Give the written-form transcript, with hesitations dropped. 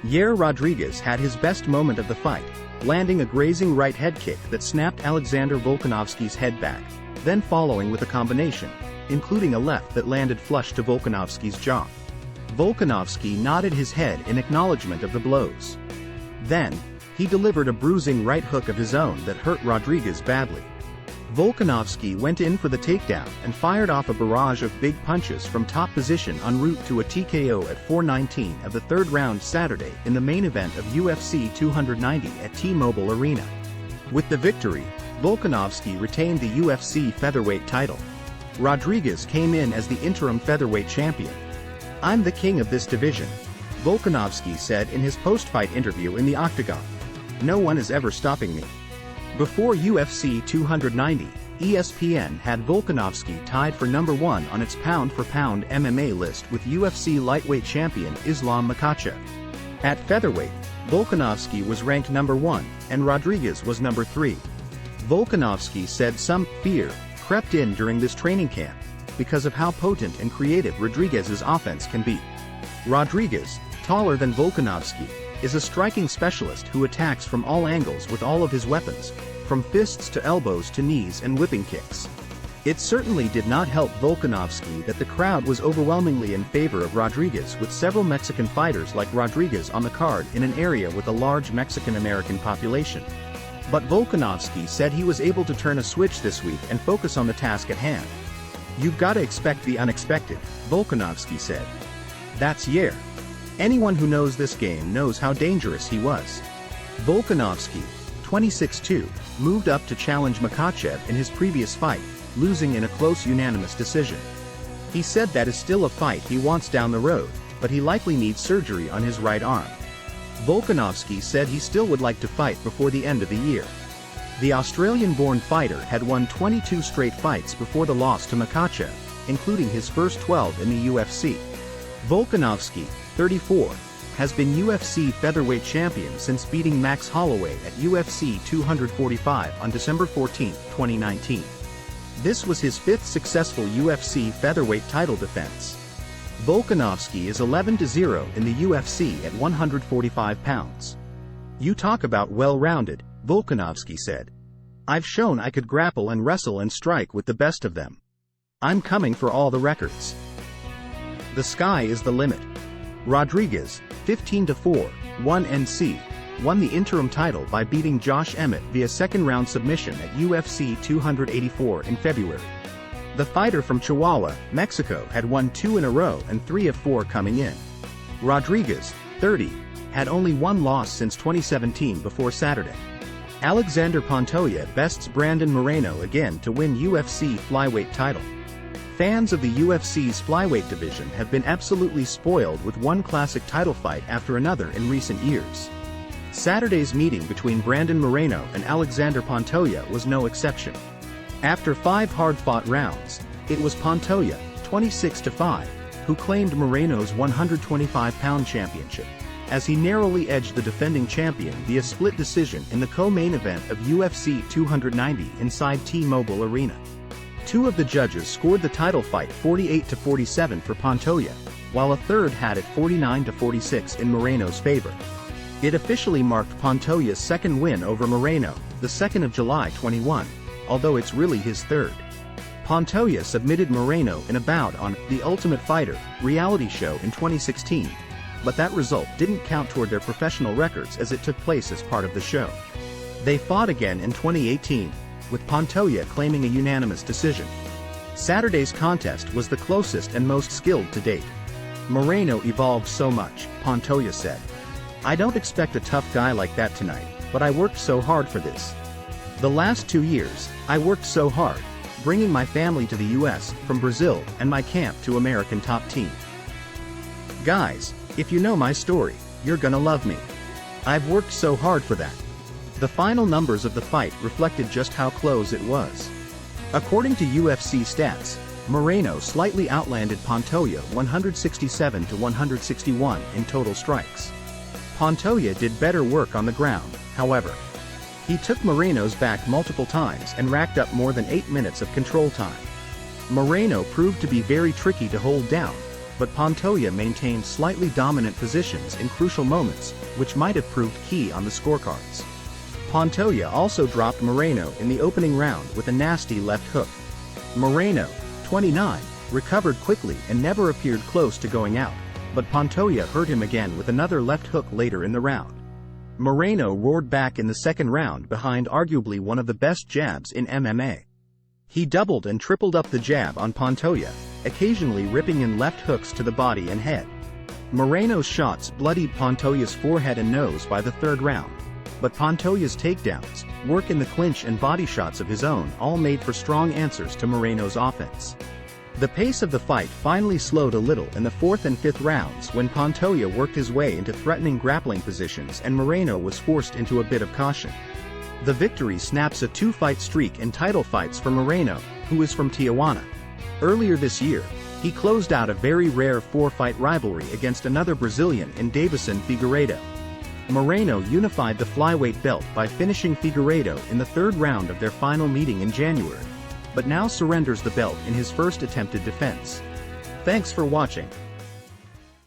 Yair Rodriguez had his best moment of the fight, landing a grazing right head kick that snapped Alexander Volkanovski's head back, then following with a combination, including a left that landed flush to Volkanovski's jaw. Volkanovski nodded his head in acknowledgement of the blows. Then, he delivered a bruising right hook of his own that hurt Rodriguez badly. Volkanovski went in for the takedown and fired off a barrage of big punches from top position en route to a TKO at 4:19 of the third round Saturday in the main event of UFC 290 at T-Mobile Arena. With the victory, Volkanovski retained the UFC featherweight title. Rodriguez came in as the interim featherweight champion. "I'm the king of this division," Volkanovski said in his post-fight interview in the Octagon. "No one is ever stopping me." Before UFC 290, ESPN had Volkanovski tied for number 1 on its pound-for-pound MMA list with UFC lightweight champion Islam Makhachev. At featherweight, Volkanovski was ranked number 1, and Rodriguez was number 3. Volkanovski said some fear crept in during this training camp, because of how potent and creative Rodriguez's offense can be. Rodriguez, taller than Volkanovski, is a striking specialist who attacks from all angles with all of his weapons, from fists to elbows to knees and whipping kicks. It certainly did not help Volkanovski that the crowd was overwhelmingly in favor of Rodriguez, with several Mexican fighters like Rodriguez on the card in an area with a large Mexican-American population. But Volkanovski said he was able to turn a switch this week and focus on the task at hand. "You've got to expect the unexpected," Volkanovski said. "That's Yair. Anyone who knows this game knows how dangerous he was." Volkanovski, 26-2, moved up to challenge Makhachev in his previous fight, losing in a close unanimous decision. He said that is still a fight he wants down the road, but he likely needs surgery on his right arm. Volkanovski said he still would like to fight before the end of the year. The Australian-born fighter had won 22 straight fights before the loss to Makhachev, including his first 12 in the UFC. Volkanovski, 34, has been UFC featherweight champion since beating Max Holloway at UFC 245 on December 14, 2019. This was his 5th successful UFC featherweight title defense. Volkanovski is 11-0 in the UFC at 145 pounds. "You talk about well-rounded," Volkanovski said. "I've shown I could grapple and wrestle and strike with the best of them. I'm coming for all the records. The sky is the limit." Rodriguez, 15-4, 1-NC, won the interim title by beating Josh Emmett via second-round submission at UFC 284 in February. The fighter from Chihuahua, Mexico had won 2 in a row and 3 of 4 coming in. Rodriguez, 30, had only one loss since 2017 before Saturday. Alexander Pantoja bests Brandon Moreno again to win UFC flyweight title. Fans of the UFC's flyweight division have been absolutely spoiled with one classic title fight after another in recent years. Saturday's meeting between Brandon Moreno and Alexander Pantoja was no exception. After 5 hard-fought rounds, it was Pantoja, 26-5, who claimed Moreno's 125-pound championship, as he narrowly edged the defending champion via split decision in the co-main event of UFC 290 inside T-Mobile Arena. 2 of the judges scored the title fight 48-47 for Pantoja, while a third had it 49-46 in Moreno's favor. It officially marked Pantoja's second win over Moreno, the 2nd of July 21, although it's really his third. Pantoja submitted Moreno in a bout on The Ultimate Fighter reality show in 2016, but that result didn't count toward their professional records as it took place as part of the show. They fought again in 2018, with Pantoja claiming a unanimous decision. Saturday's contest was the closest and most skilled to date. "Moreno evolved so much," Pantoja said. "I don't expect a tough guy like that tonight, but I worked so hard for this. The last 2 years, I worked so hard, bringing my family to the US from Brazil and my camp to American top team. Guys, if you know my story, you're gonna love me. I've worked so hard for that." The final numbers of the fight reflected just how close it was. According to UFC stats, Moreno slightly outlanded Pantoja 167-161 in total strikes. Pantoja did better work on the ground, however. He took Moreno's back multiple times and racked up more than 8 minutes of control time. Moreno proved to be very tricky to hold down, but Pantoja maintained slightly dominant positions in crucial moments, which might have proved key on the scorecards. Pantoja also dropped Moreno in the opening round with a nasty left hook. Moreno, 29, recovered quickly and never appeared close to going out, but Pantoja hurt him again with another left hook later in the round. Moreno roared back in the second round behind arguably one of the best jabs in MMA. He doubled and tripled up the jab on Pantoja, occasionally ripping in left hooks to the body and head. Moreno's shots bloodied Pantoja's forehead and nose by the third round, but Pantoja's takedowns, work in the clinch and body shots of his own all made for strong answers to Moreno's offense. The pace of the fight finally slowed a little in the fourth and fifth rounds when Pantoja worked his way into threatening grappling positions and Moreno was forced into a bit of caution. The victory snaps a two-fight streak in title fights for Moreno, who is from Tijuana. Earlier this year, he closed out a very rare four-fight rivalry against another Brazilian in Davison Figueiredo. Moreno unified the flyweight belt by finishing Figueiredo in the third round of their final meeting in January, but now surrenders the belt in his first attempted defense. Thanks for watching.